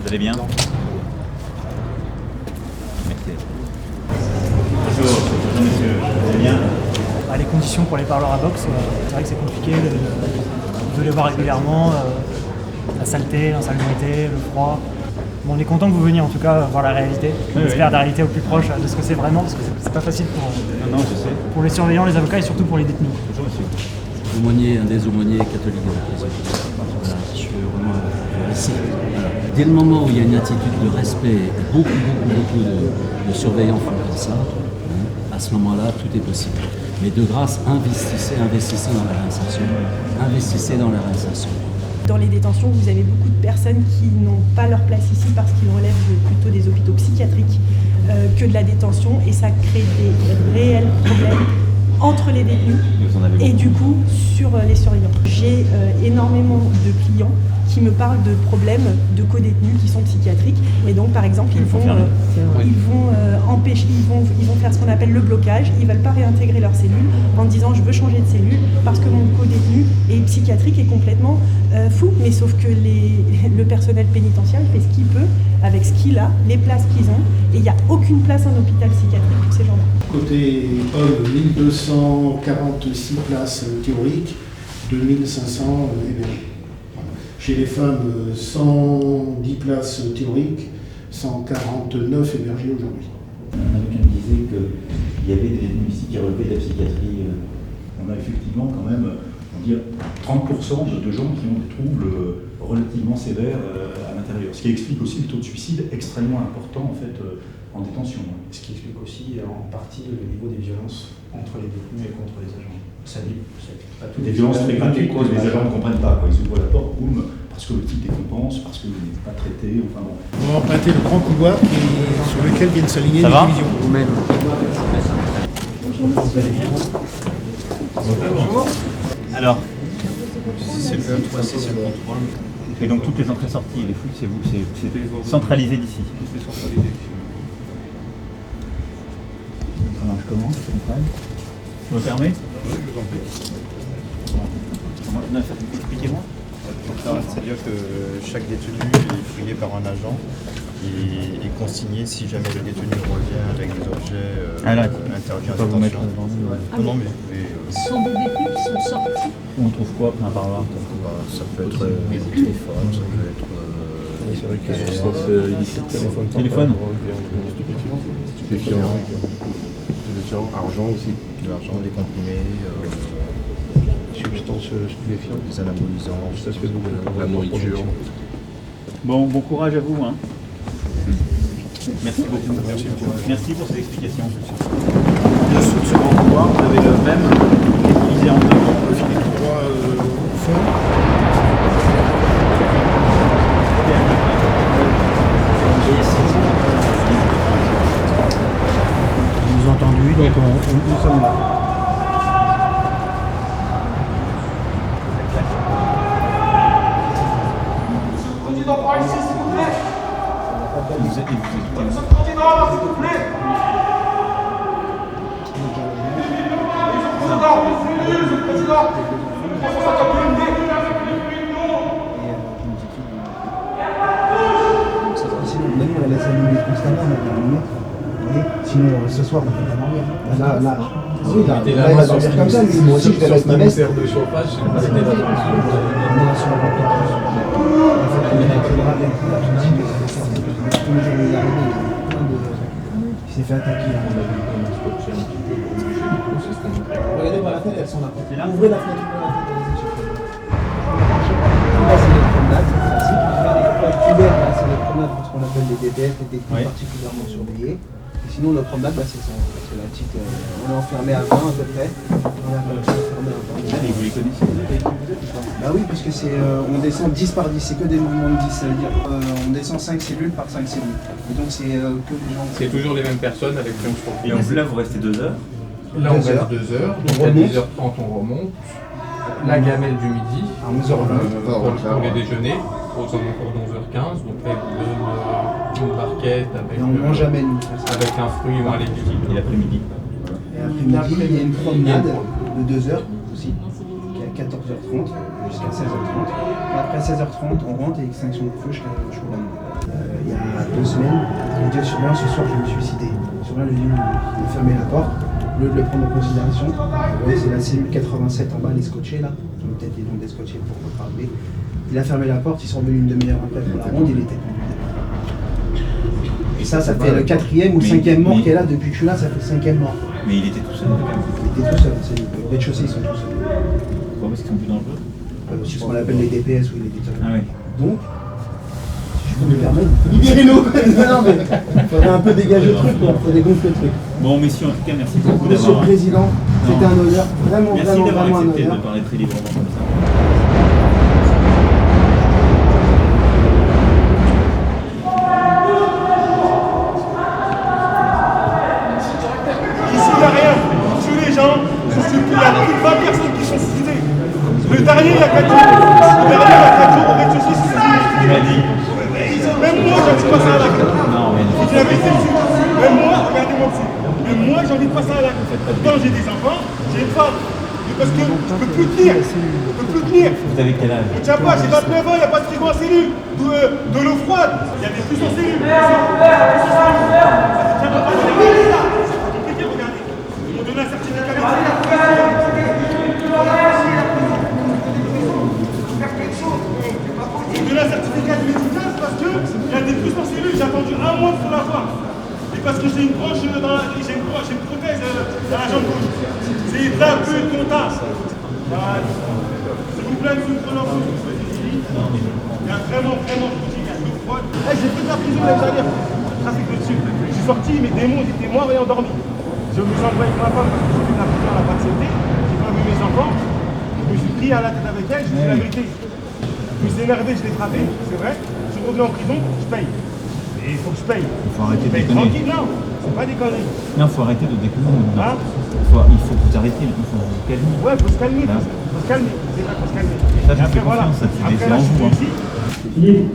Vous allez bien? Merci. Bonjour, monsieur. Vous allez bien? Les conditions pour les parleurs à boxe, c'est vrai que c'est compliqué de les voir régulièrement, la saleté, l'insalubrité, le froid. Bon, on est content que vous veniez en tout cas voir la réalité, on espère la réalité au plus proche de ce que c'est vraiment, parce que c'est pas facile pour les surveillants, les avocats et surtout pour les détenus. Bonjour monsieur. Aumônier, un des aumôniers catholiques de la prison. Voilà, je suis vraiment ici. Voilà. Dès le moment où il y a une attitude de respect et beaucoup de surveillants font comme ça, à ce moment-là, tout est possible. Mais de grâce, investissez dans la réinsertion. Investissez dans la réinsertion. Dans les détentions, vous avez beaucoup de personnes qui n'ont pas leur place ici parce qu'ils relèvent plutôt des hôpitaux psychiatriques que de la détention, et ça crée des réels problèmes entre les détenus et du coup sur les surveillants. J'ai énormément de clients qui me parlent de problèmes de co-détenus qui sont psychiatriques, et donc par exemple ils vont faire ce qu'on appelle le blocage. Ils ne veulent pas réintégrer leur cellule en disant je veux changer de cellule parce que mon co-détenu est psychiatrique et complètement fou, mais sauf que le personnel pénitentiaire il fait ce qu'il peut avec ce qu'il a, les places qu'ils ont, et il n'y a aucune place en hôpital psychiatrique pour ces gens-là. Côté hommes, 1246 places théoriques, 2500 hébergés. Chez les femmes, 110 places théoriques, 149 hébergés aujourd'hui. Un avocat me disait qu'il y avait des détenus ici qui relevaient de la psychiatrie. On a effectivement quand même, on dit 30% de gens qui ont des troubles relativement sévères à l'intérieur. Ce qui explique aussi le taux de suicide extrêmement important en fait en détention. Ce qui explique aussi en partie le niveau des violences entre les détenus et contre les agents. Ça dit pas tout. Des violences très gratuites que les agents ne comprennent pas. Ils ouvrent la porte, boum, parce que le type décompense, parce qu'il n'est pas traité, enfin bon. On va emprunter le grand couloir sur lequel viennent s'aligner les divisions. Vous-même. Bonjour. Alors, C'est le 3, c'est le 3. et donc toutes les entrées-sorties, les fouilles, c'est vous, c'est centralisé d'ici. Ça marche comment, je comprends? Je me permets? Oui, je vous en prie. Expliquez-moi. C'est-à-dire que chaque détenu est fouillé par un agent et consigné si jamais le détenu revient avec des objets interdits en détention. Non, mais vous pouvez... Ce sont des détenus qui sont sortis. On trouve quoi après un parloir? Ça peut être des téléphones, ça peut être... C'est vrai qu'il y a une substance illicite, téléphone, stupéfiant, argent aussi, de l'argent, des comprimés, substances stupéfiantes, des anabolisants, ça se fait beaucoup, la nourriture. Bon courage à vous. Hein. Merci beaucoup. Merci pour ces explications. Dessous de ce grand couloir, vous avez le même divisé en deux. Le filet tout droit au fond. Vous avez entendu, donc nous sommes là. Président par ici, s'il vous plaît. Vous êtes Monsieur le Président, là, s'il vous plaît. Monsieur le Président. 351 D. Sinon, on laisse allumer constamment, on va allumer. Vous voyez, sinon, ce soir, on peut pas dormir. Là, oui, là, il va dormir comme ça, lui. Moi aussi, je vais rester ma veste. de chauffage, c'est pas c'était il s'est fait attaquer. Regardez par la fenêtre, elles sont là. Ouvrez la fenêtre. Là, c'est les promenades, c'est classique. Les pubères, là, c'est les promenades, ce qu'on appelle les DPF, les détenus particulièrement surveillés. Et sinon, la promenade, là, c'est ça. C'est la petite. On est enfermé à 20 à peu près. On est enfermé à 20. Et vous les connaissez? Bah oui, puisque c'est, on descend 10 par 10, c'est que des mouvements de 10, ça veut dire on descend 5 cellules par 5 cellules. Et donc c'est que des gens... C'est toujours les mêmes personnes avec qui on se retrouve. Et donc là, vous restez 2 heures? Là, on reste 2 heures, donc à 10h30, on remonte. La gamelle du midi, À 11h20. pour les déjeuners, aux alentours de 11h15. Donc là, ils vous donnent une barquette avec, Et on mange jamais, nous. avec un fruit ou un légume. Et l'après-midi? Et après-midi, il y a une promenade de 2 heures aussi, 14h30 jusqu'à 16h30. Après 16h30, on rentre et extinction de feu jusqu'à jour lendemain. Il y a 2 semaines, il dit au surveillant, ce soir je vais me suicider. Le surveillant lui dit de fermer la porte, au lieu de le prendre en considération. Vous voyez, c'est la cellule 87 en bas, les scotchés là. Peut-être ils ont descotché pour votre rappeler. Il a fermé la porte, ils sont venus une demi-heure après pour la ronde, il était pendu. Et ça fait le 4e ou 5e mort qui est là depuis que je suis là, ça fait le 5e mort. Mais il était tout seul. Il était tout seul, au rez-de-chaussée ils sont tous seuls. Pourquoi? Parce qu'ils sont plus dangereux. C'est ce qu'on appelle les DPS ou les détenus. Ah oui. Donc, si je peux me permettre, libérez-nous. Non mais, il faudrait un peu dégager le truc, quoi. Il faut dégonfler le truc. Bon, messieurs, en tout cas, merci beaucoup Monsieur d'avoir... le Président, c'était un honneur, vraiment, Merci d'avoir vraiment un accepté honneur. de parler très librement comme ça. Ici, il n'y a rien. Tous les gens, je suis plus, il y a plus de 20 personnes qui sont suicidées. Le dernier, il y a 4 jours. Le dernier, il y a 4 jours, au rez-de-chaussée, c'est suicidé. Tu m'as dit. Même moi, j'en dis pas ça à la gueule. Non, mais... Je dis la vérité dessus. Même moi, regardez-moi dessus. Même moi, j'en dis pas ça à la gueule. Quand j'ai des enfants, j'ai une femme. Mais parce que je peux plus tenir. Je peux plus tenir. Vous avez quel âge? Je tiens pas, j'ai 29 ans, il n'y a pas de frigo en cellule. De l'eau froide. Il y a des puces en cellule. Ça tient pas, c'est compliqué, regardez. Ils m'ont donné un certificat de la certificat de médicale parce qu'il y a des puces en cellule, j'ai attendu 1 mois pour l'avoir. Et parce que j'ai une branche j'ai une prothèse dans la jambe gauche. C'est un peu de comptable. Voilà. S'il vous plaît, monsieur le Président, il y a vraiment, je vous dis, il y a l'eau froide. J'ai fait de la prison l'année dernière. Trafic de dessus. Je suis sorti, mes démons ils étaient morts et endormis. Je me suis envoyé avec ma femme parce que j'ai fait de la prison, elle n'a pas accepté. J'ai pas vu mes enfants. Je me suis pris à la tête avec elle, je dis la vérité. Je me suis énervé, je l'ai frappé, c'est vrai. Je suis revenu en prison, je paye. Et il faut que je paye. Il faut arrêter de déconner. Tranquille, non, c'est pas des conneries. Non, il faut arrêter de déconner. Hein? Il faut vous arrêter, il faut vous calmer. Ouais, il faut se calmer, faut se calmer. C'est vrai, faut se calmer. Ça, je fais confiance, ça, c'est Après, là, je suis en vous. ici. C'est fini.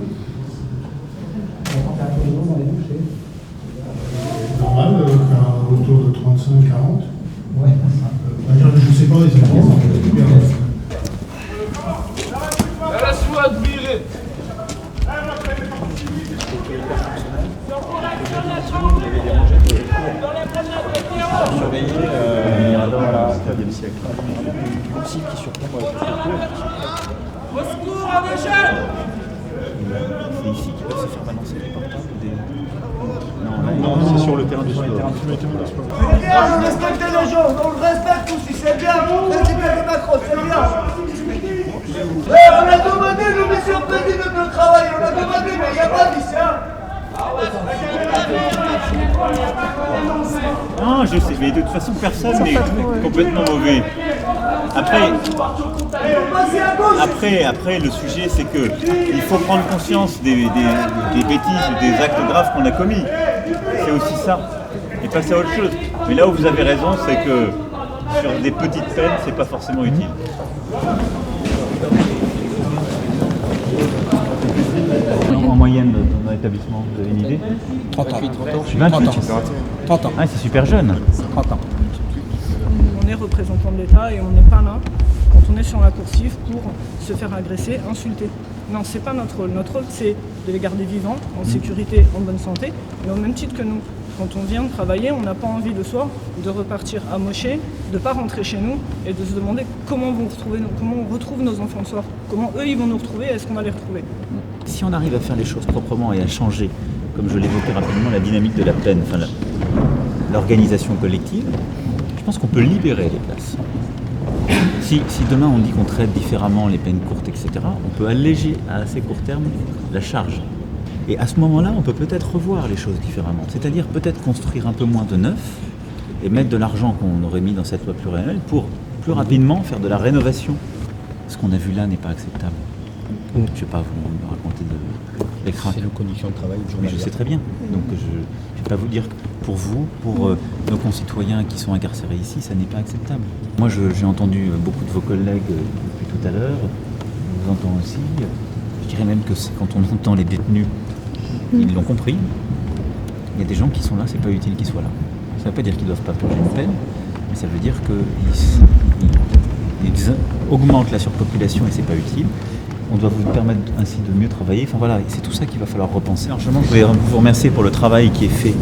Normal, autour de 35-40. Ouais. Je ne sais pas exactement. Laisse-moi admirer. Au secours, à des jeunes! C'est ici qu'ils peuvent se faire balancer les portables Non, c'est sur le terrain du sport. On respecte les gens, on le respecte aussi, c'est bien. C'est bien que Macron, c'est bien. On a demandé, le monsieur le président de travail, on a demandé, mais il n'y a pas d'ici. Non, je sais, mais de toute façon, personne n'est complètement mauvais. Après, le sujet, c'est que il faut prendre conscience des bêtises ou des actes graves qu'on a commis. C'est aussi ça. Et passer à autre chose. Mais là où vous avez raison, c'est que sur des petites peines, c'est pas forcément utile. En moyenne dans l'établissement, vous avez une idée? 30 ans. 28 30 ans. Ah, c'est super jeune. 30 ans. On est représentant de l'État et on n'est pas là quand on est sur la coursive pour se faire agresser, insulter. Non, c'est pas notre rôle. Notre rôle, c'est de les garder vivants, en sécurité, en bonne santé, mais au même titre que nous. Quand on vient travailler, on n'a pas envie le soir de repartir amoché, de ne pas rentrer chez nous et de se demander comment on retrouve nos enfants le soir, comment eux ils vont nous retrouver, est-ce qu'on va les retrouver. Si on arrive à faire les choses proprement et à changer, comme je l'évoquais rapidement, la dynamique de la peine, enfin l'organisation collective, je pense qu'on peut libérer les places. Si demain on dit qu'on traite différemment les peines courtes, etc., on peut alléger à assez court terme la charge. Et à ce moment-là, on peut peut-être revoir les choses différemment. C'est-à-dire peut-être construire un peu moins de neuf et mettre de l'argent qu'on aurait mis dans cette loi pluriannuelle pour plus rapidement faire de la rénovation. Ce qu'on a vu là n'est pas acceptable. Je ne vais pas vous raconter l'écran. C'est nos conditions de travail. Mais je sais très bien. Donc je ne vais pas vous dire que pour vous, pour nos concitoyens qui sont incarcérés ici, ça n'est pas acceptable. Moi, j'ai entendu beaucoup de vos collègues depuis tout à l'heure. Je vous entends aussi. Je dirais même que quand on entend les détenus, ils l'ont compris. Il y a des gens qui sont là, c'est pas utile qu'ils soient là. Ça ne veut pas dire qu'ils ne doivent pas purger une peine, mais ça veut dire qu'ils ils augmentent la surpopulation et c'est pas utile. On doit vous permettre ainsi de mieux travailler. Enfin voilà, c'est tout ça qu'il va falloir repenser. Alors, je voulais vous remercier pour le travail qui est fait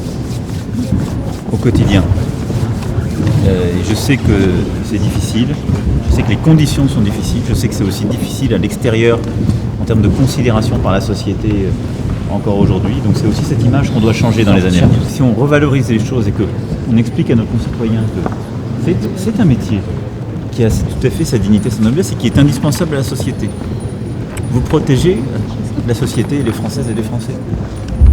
au quotidien. Je sais que c'est difficile, je sais que les conditions sont difficiles, je sais que c'est aussi difficile à l'extérieur en termes de considération par la société encore aujourd'hui. Donc c'est aussi cette image qu'on doit changer dans les années à venir. Si on revalorise les choses et qu'on explique à nos concitoyens que c'est un métier qui a tout à fait sa dignité, sa noblesse et qui est indispensable à la société. Vous protégez la société, les Françaises et les Français.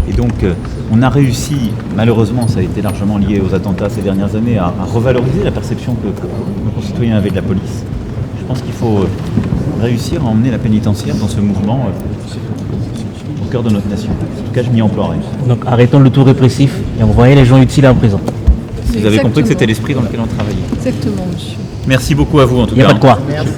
Et donc, on a réussi, malheureusement, ça a été largement lié aux attentats ces dernières années, à revaloriser la perception que nos concitoyens avaient de la police. Je pense qu'il faut réussir à emmener la pénitentiaire dans ce mouvement au cœur de notre nation. En tout cas, je m'y emploierai. Donc, arrêtons le tout répressif et envoyez les gens utiles en prison. Vous avez compris que c'était l'esprit dans lequel on travaillait. Exactement, monsieur. Merci beaucoup à vous, en tout cas. Il n'y a pas de quoi. Merci.